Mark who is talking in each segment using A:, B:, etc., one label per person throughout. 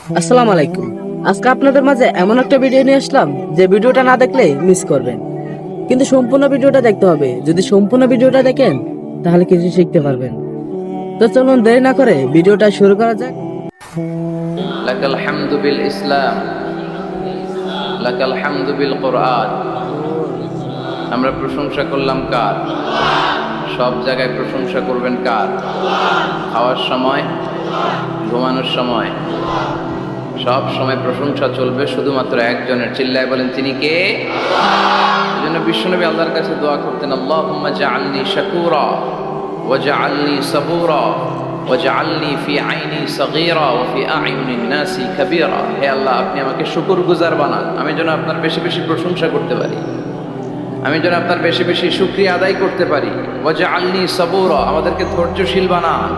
A: আসসালামু আলাইকুম। আজকে আপনাদের মাঝে এমন একটা ভিডিও নিয়ে আসলাম যে ভিডিওটা না দেখলে মিস করবেন, কিন্তু সম্পূর্ণ ভিডিওটা দেখতে হবে। যদি সম্পূর্ণ ভিডিওটা দেখেন তাহলে কিছু শিখতে পারবেন। তো চলুন দেরি না করে ভিডিওটা শুরু করা যাক।
B: লাকাল হামদু বিল ইসলাম, লাকাল হামদু বিল কোরআন। আমরা প্রশংসা করলাম কার? সব জায়গায় প্রশংসা করবেন কার? খাওয়ার সময়, ঘুমানোর সময়, সব সময় প্রশংসা চলবে শুধুমাত্র একজনের। চিল্লায় বলেন তিনি কে? এই জন্য বিশ্বনবী আল্লাহর কাছে দোয়া করতেন, আল্লাহুম্মা জাআলনি শাকুরা ওয়া জাআলনি সাবুরা ওয়া জাআলনি ফি আইনি সাগীরা ওয়া ফি আ'ইউনিন নাসি কাবীরা। হে আল্লাহ, আপনি আমাকে শুকরগুজার বানান, আমি যেন আপনার বেশি বেশি প্রশংসা করতে পারি, আমি যেন আপনার বেশি বেশি শুকরিয়া আদায় করতে পারি। ওয়া জাআলনি সাবুরা, আমাদেরকে ধৈর্যশীল বানান।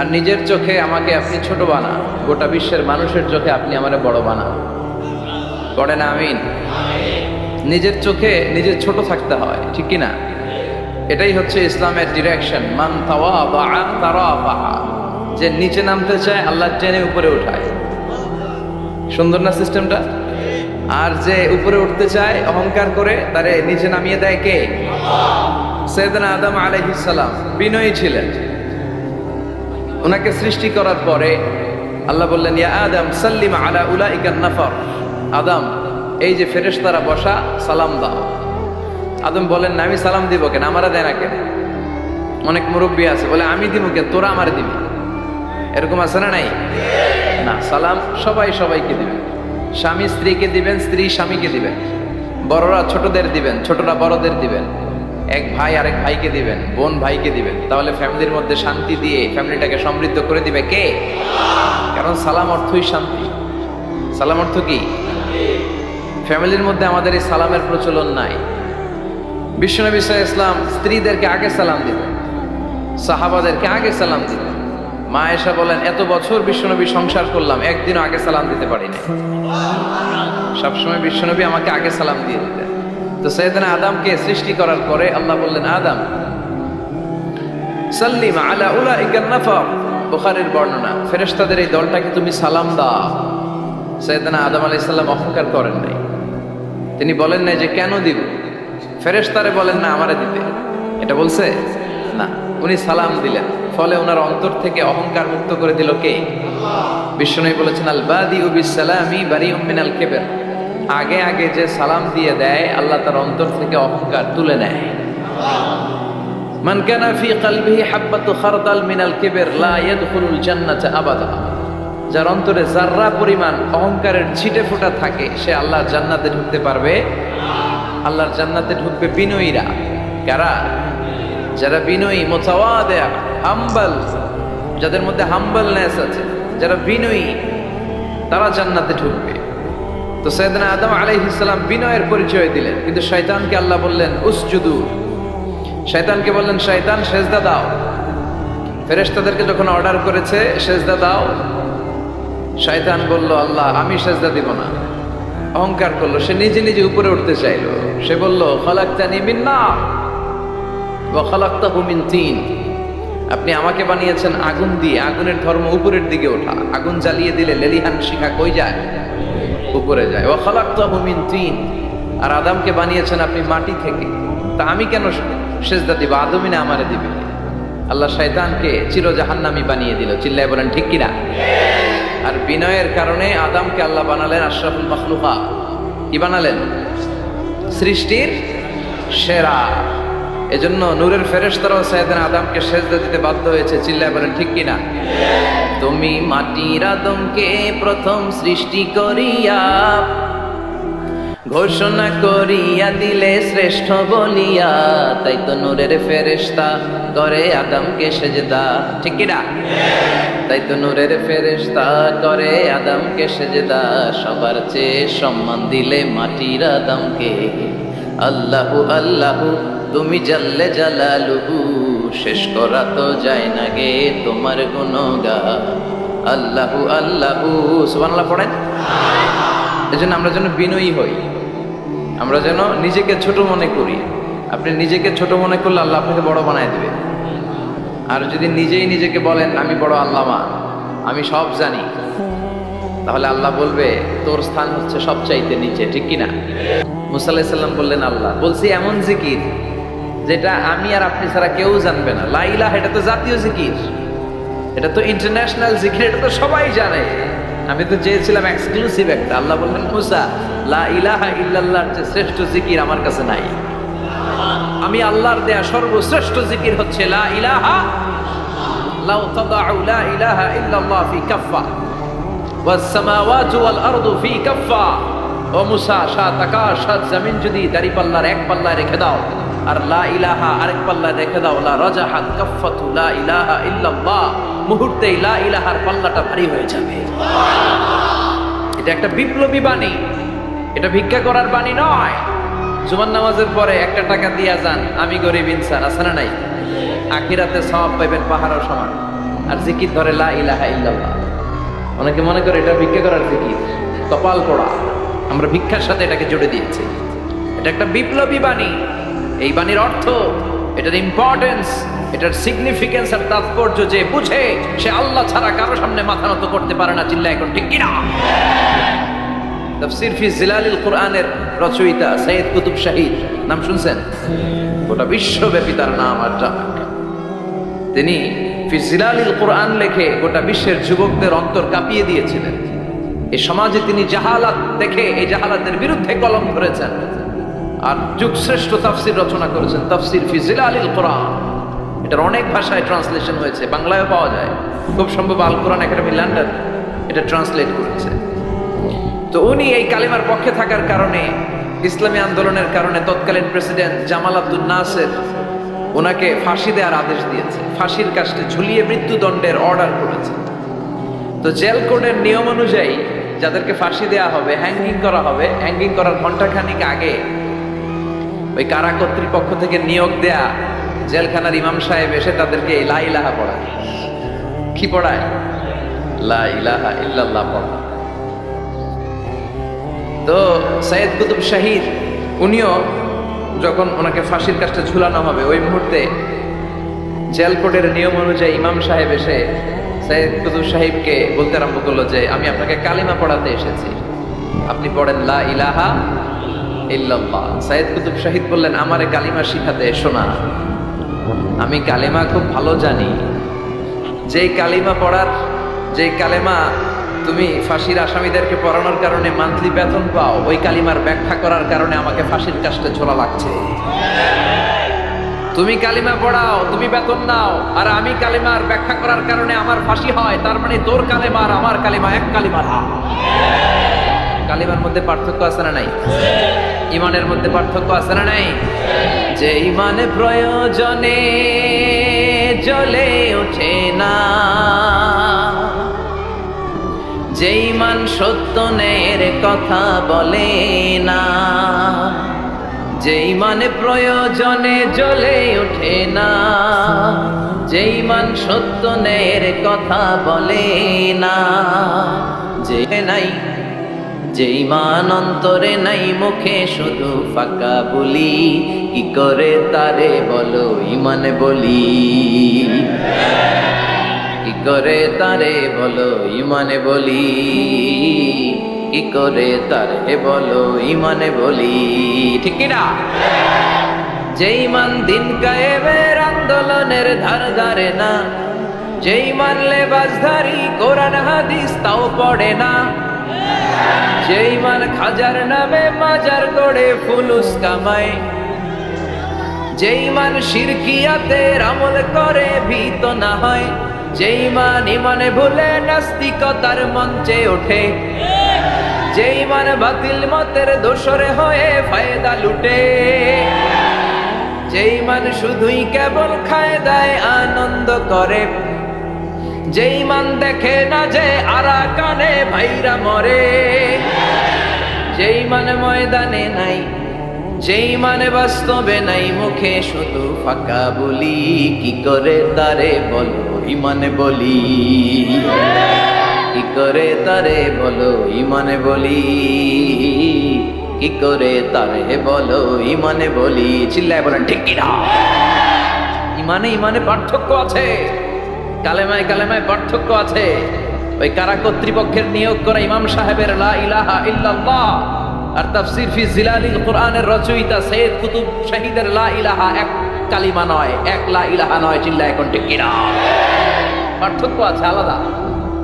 B: আর নিজের চোখে আমাকে আপনি ছোট বানান, গোটা বিশ্বের মানুষের চোখে আপনি আমারে বড় বানান। পড়েন আমিন। নিজের চোখে নিজের ছোট থাকতে হয়, ঠিক কি না? এটাই হচ্ছে ইসলামের ডিরেকশন। মান তাওয়াদা তারাফা, যে নিচে নামতে চায় আল্লাহ টেনে উপরে উঠায়। সুন্দর না সিস্টেমটা? আর যে উপরে উঠতে চায় অহংকার করে, তারে নিচে নামিয়ে দেয় কে? সাইয়েদনা আদম আলাইহিস সালাম বিনয়ী ছিলেন। ওনাকে সৃষ্টি করার পরে আল্লাহ বললেন, ইয়া আদম সাল্লিম আলা উলাইকান নাফর। আদম, এই যে ফেরেশতারা বসা, সালাম দাও। আদম বলেন, না আমি সালাম দিব কেন, আমারা দেয় না কেন? অনেক মুরব্বী আছে বলে, আমি দিব কেন, তোরা আমার দিবি। এরকম আছে না নাই? না, সালাম সবাই সবাইকে দিবেন। স্বামী স্ত্রীকে দিবেন, স্ত্রী স্বামীকে দিবেন, বড়রা ছোটদের দিবেন, ছোটরা বড়দের দিবেন, এক ভাই আরেক ভাইকে দিবেন, বোন ভাইকে দিবেন। তাহলে ফ্যামিলির মধ্যে শান্তি দিয়ে ফ্যামিলিটাকে সমৃদ্ধ করে দিবে কে? কারণ সালাম অর্থই শান্তি। সালাম অর্থ কি? ফ্যামিলির মধ্যে আমাদের এই সালামের প্রচলন নাই। বিশ্বনবী সাল্লাল্লাহু আলাইহি ওয়াসাল্লাম স্ত্রীদেরকে আগে সালাম দিতেন, সাহাবাদেরকে আগে সালাম দিতেন। মা আয়েশা বলেন, এত বছর বিশ্বনবী সংসার করলাম, একদিনও আগে সালাম দিতে পারিনি। সবসময় বিশ্বনবী আমাকে আগে সালাম দিয়ে দিতেন। তো সাইয়েদনা আদমকে সৃষ্টি করার পরে আল্লাহ বললেন, আদম সাল্লিম আলা উলাইকান নাফর। বুখারীর বর্ণনা, ফেরেশতাদের এই দলটাকে তুমি সালাম দাও। সাইয়েদনা আদম আলাইহিস সালাম অহংকার করেন নাই। তিনি বলেন নাই যে কেন দিব। ফেরেশতারে বলেন না আমারে দিতে, এটা বলছে না, উনি সালাম দিলেন। ফলে ওনার অন্তর থেকে অহংকার মুক্ত করে দিল কে? বিশ্বনবী বলেছেন, আল বাদিউ বিস সালামি বারিউম মিনাল কিবর। আগে আগে যে সালাম দিয়ে দেয়, আল্লাহ তার অন্তর থেকে অহংকার তুলে নেয়। মান কানা ফি কলবিহি হাববাতু খারদাল মিনাল কিবর লা ইয়াদখুলুল জান্নাতা আবাদা। যার অন্তরে যাররা পরিমাণ অহংকারের ছিটে ফোঁটা থাকে, সে আল্লাহর জান্নাতে ঢুকতে পারবে। আল্লাহর জান্নাতে ঢুকবে বিনয়ীরা। কারা? যারা বিনয়ী, মুতাওয়াদি, হাম্বল, যাদের মধ্যে হাম্বলনেস আছে, যারা বিনয়ী, তারা জান্নাতে ঢুকবে। তো সাইয়েদনা আদম আলাইহিস সালাম বিনয়ের পরিচয় দিলেন, কিন্তু শয়তানকে আল্লাহ বললেন উসজুদু। শয়তানকে বললেন, শয়তান সেজদা দাও। ফেরেশতাদেরকে যখন অর্ডার করেছে সেজদা দাও, শয়তান বলল, আল্লাহ আমি সেজদা দিব না। অহংকার করলো, সে নিজে নিজে উপরে উঠতে চাইলো। সে বলল, খালাকতানি মিন নার ওয়া খালাকতাহু মিন তিন। আপনি আমাকে বানিয়েছেন আগুন দিয়ে, আগুনের ধর্ম উপরের দিকে ওঠা। আগুন জ্বালিয়ে দিলে লেলিহান শিখা কই যায়? উপরে যায়। ওয়া খালাকতাহু মিন তিন। আর আদমকে বানিয়েছেন আপনি মাটি থেকে, তা আমি কেন সেজদা দিব? আদমই না আমারে দিবে। আল্লাহ শয়তানকে চির জাহান্নামী বানিয়ে দিল। চিল্লায় বলেন ঠিক কিনা? আর বিনয়ের কারণে আদমকে আল্লাহ বানালেন আশরাফুল মাখলুকাত। কি বানালেন? সৃষ্টির সেরা। এজন্য নূরের ফেরেশতারাও সাইয়েদনা আদমকে সেজদা দিতে বাধ্য হয়েছে। চিল্লায় বলেন ঠিক কিনা? তুমি মাটির আদমকে প্রথম সৃষ্টি করিয়া ঘোষণা করিয়া দিলে শ্রেষ্ঠ বলিয়া, তাই তো নূরের ফেরেশতা করে আদমকে সেজদা। ঠিক কিনা? তাই তো নূরের ফেরেশতা করে আদমকে সেজদা। সবার চেয়ে সম্মান দিলে মাটির আদমকে। আল্লাহু আল্লাহু তুমি জাল্লে জালালুহু, শেষ করা তো যায় না গে তোমার গুণগান। আল্লাহু আল্লাহু, সুবহানাল্লাহ পড়েন। এজন্য আমরা যেন বিনয়ী হই, আমরা যেন নিজেকে ছোট মনে করি। আপনি নিজেকে ছোট মনে করলে আল্লাহ আপনাকে বড় বানায় দিবে। আর যদি নিজেই নিজেকে বলেন আমি বড় আল্লামা, আমি সব জানি, তাহলে আল্লাহ বলবে তোর স্থান হচ্ছে সবচাইতে নিচে, ঠিক কিনা? মুসা আলাইহিস সালাম বললেন, আল্লাহ বলছি এমন জিকির যেটা আমি আর আপনি ছাড়া কেউ জানবে না। লা ইলাহা, এটা তো জাতীয় জিকির, এটা তো ইন্টারন্যাশনাল জিকির, এটা তো সবাই জানে। আমি তো চেয়েছিলাম এক্সক্লুসিভ একটা। আল্লাহ বললেন, মুসা, লা ইলাহা ইল্লাল্লাহর যে শ্রেষ্ঠ জিকির আমার কাছে নাই। আমি আল্লাহর দেয়া সর্বশ্রেষ্ঠ জিকির হচ্ছে লা ইলাহা, লাউ তাদাউ লা ইলাহা ইল্লাল্লাহ ফি কাফফা ওয়াস সামাওয়াতু ওয়াল আরদু ফি কাফফা। ও মুসা, সাত আকাশ সাত জমিন যদি দাঁড়িপাল্লার এক পাল্লায় রেখে দাও আর লা ইলাহা আরেক পাল্লায় রেখে দাও, লা রাজাহাত কাফফাতু লা ইলাহা ইল্লাল্লাহ, মুহূর্তেই লা ইলাহার পাল্লাটা ভারী হয়ে যাবে। এটা একটা বিপ্লবী বাণী, এটা ভিক্ষা করার বাণী নয়। জুমার নামাজের পরে একটা টাকা দিয়া যান, আমি গরিব ইনসান, আছে না নাই? আখিরাতে সওয়াব পাইবেন পাহাড়ের সমান। আর জিকির ধরে লা ইলাহা ইল্লাল্লাহ। অনেকে মনে করে এটা ভিক্ষা করার জিকির, কপাল পোড়া। আমরা ভিক্ষার সাথে এটাকে জুড়ে দিয়েছি। এটা একটা বিপ্লবী বাণী। এই বাণীর অর্থ, এটার ইম্পর্টেন্স, এটার সিগনিফিকেন্স আর তাৎপর্য যে বুঝে, সে আল্লাহ ছাড়া কারো সামনে মাথা নত করতে পারে না। চিল্লায় এখন ঠিক কিনা? তাফসীর ফি জিলালিল কুরআনের রচয়িতা সৈয়দ কুতুব শাহিদ, নাম শুনছেন? গোটা বিশ্বব্যাপী তার নাম আর জাক। তিনি ফি জিলালিল কুরআন লেখে গোটা বিশ্বের যুবকদের অন্তর কাঁপিয়ে দিয়েছিলেন। এই সমাজে তিনি জাহালাত দেখে এই জাহালাতের বিরুদ্ধে কলম ধরেছেন আর যুগশ্রেষ্ঠ তাফসীর রচনা করেছেন, তাফসীর ফি জিলালিল কুরআন। এটার অনেক ভাষায় ট্রান্সলেশন হয়েছে, বাংলায়ও পাওয়া যায়। খুব সম্ভব আল কোরআন একাডেমি লন্ডন এটা ট্রান্সলেট করেছে। তো উনি এই কালিমার পক্ষে থাকার কারণে, ইসলামী আন্দোলনের কারণে তৎকালীন প্রেসিডেন্ট জামাল আব্দুল নাসের ওনাকে ফাঁসি দেওয়ার আদেশ দিয়েছে, ফাঁসির কাস্টে ঝুলিয়ে মৃত্যুদণ্ডের অর্ডার করেছে। তো জেল কোডের নিয়ম অনুযায়ী যাদেরকে ফাঁসি দেওয়া হবে, হ্যাঙ্গিং করা হবে, হ্যাঙ্গিং করার ঘন্টাখানিক আগে ওই কারা কর্তৃপক্ষ থেকে নিয়োগ দেয়া জেলখানার ইমাম সাহেব এসে তাদেরকে লা ইলাহা পড়ায়। কি পড়ায়? লা ইলাহা ইল্লাল্লাহ পড়ায়। তো সৈয়দ কুতুব শাহিদ উনিও যখন ওনাকে ফাঁসির কাস্টে ঝুলানো হবে, ওই মুহূর্তে জেল কোডের নিয়ম অনুযায়ী ইমাম সাহেব এসে সৈয়দ কুতুব সাহিবকে বলতে আরম্ভ করলো যে আমি আপনাকে কালিমা পড়াতে এসেছি, আপনি পড়েন লা ইলাহা ইল্লাল্লাহ। সৈয়দ কুতুব শাহিদ বললেন, আমারে কালিমা শিখাতে এসো না, আমি কালিমা খুব ভালো জানি। যেই কালিমা পড়ার, যেই কালিমা তুমি ফাঁসির আসামিদেরকে পড়ানোর কারণে মান্থলি বেতন পাও, ওই কালিমার ব্যাখ্যা করার কারণে আমাকে ফাঁসির কাস্টে ঝোলা লাগছে। তুমি কালিমা পড়াও, তুমি বেতন নাও, আর আমি কালিমার ব্যাখ্যা করার কারণে আমার ফাঁসি হয়। তার মানে তোর কালিমা আর আমার কালিমা এক কালিমা না। কালিমার মধ্যে পার্থক্য আছে না নাই? ইমানের মধ্যে পার্থক্য আছে না নাই? যে ইমান প্রয়োজনে জ্বলে ওঠে না, যে ইমান সত্য ন্যায়ের কথা বলে না, যে ইমান প্রয়োজনে জ্বলে ওঠে না, যে ইমান সত্য ন্যায়ের কথা বলে না, যে নাই, যে ইমান অন্তরে নাই, মুখে শুধু ফাঁকা বলি, কি করে তারে বলো ইমান বলি, কি করে তারে বলো ইমানে বলি, কি করে তারে বলো ইমানে বলি, ঠিক না? যে ইমান দিন কায়েমের আন্দোলনের ধার ধারে না, যে ইমান লেবাসধারী কোরআন হাদিস তাও পড়ে না, যে ইমান খাজার নামে মাজার গড়ে ফুলুস কামায়, যে ইমান শিরকিয়াতের আমল করে ভীত না হয়, যে ইমান ইমানে ভুলে নাস্তিকতার মঞ্চে ওঠে, যে ইমান বাতিল মতের দোসরে হয়ে ফায়দা লুটে, যে ইমান শুধুই কেবল খায় দেয় আনন্দ করে, যে ইমান দেখে না যে আরাকানে ভাইরা মরে, যে ইমান ময়দানে নাই, যে ইমানে বাস্তবে নাই, মুখে শুধু ফাঁকা বলি, কি করে তারে বলো ইমানে বলি, কি করে তারে বলো ইমানে বলি, কি করে তারে বলো ইমানে বলি। চিল্লায় বলেন ঠিক কিনা? ইমানে ইমানে পার্থক্য আছে, কালেমায় কালেমায় পার্থক্য আছে। ওই কারা কর্তৃপক্ষের নিয়োগ করা ইমাম সাহেবের লা ইলাহা ইল্লাল্লাহ আর তাফসীর ফি জিলালিল কোরআনের রচয়িতা সৈয়দ কুতুব শহীদের লা ইলাহা এক কালিমা নয়, এক লা ইলাহা নয়, চিল্লায় এখন ঠিক কিনা? পার্থক্য আছে, আলাদা।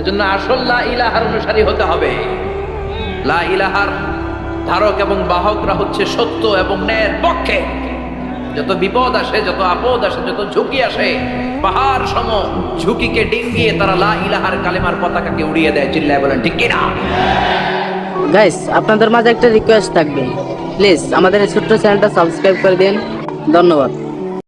B: এজন্য আসল লা ইলাহার অনুসারী হতে হবে। লা ইলাহার ধারক এবং বাহকরা হচ্ছে সত্য এবং ন্যায়ের পক্ষে। যত বিপদ আসে, যত আপদ আসে, যত ঝুঁকি আসে, পাহাড় সম ঝুঁকিকে ডিঙ্গিয়ে তারা লা ইলাহার কালেমার পতাকাকে উড়িয়ে দেয়, চিল্লায় বলেন ঠিক কিনা?
A: গাইস, আপনাদের মাঝে একটা রিকোয়েস্ট থাকবে, প্লিজ আমাদের এই ছোট্ট চ্যানেলটা সাবস্ক্রাইব করে দিন। ধন্যবাদ।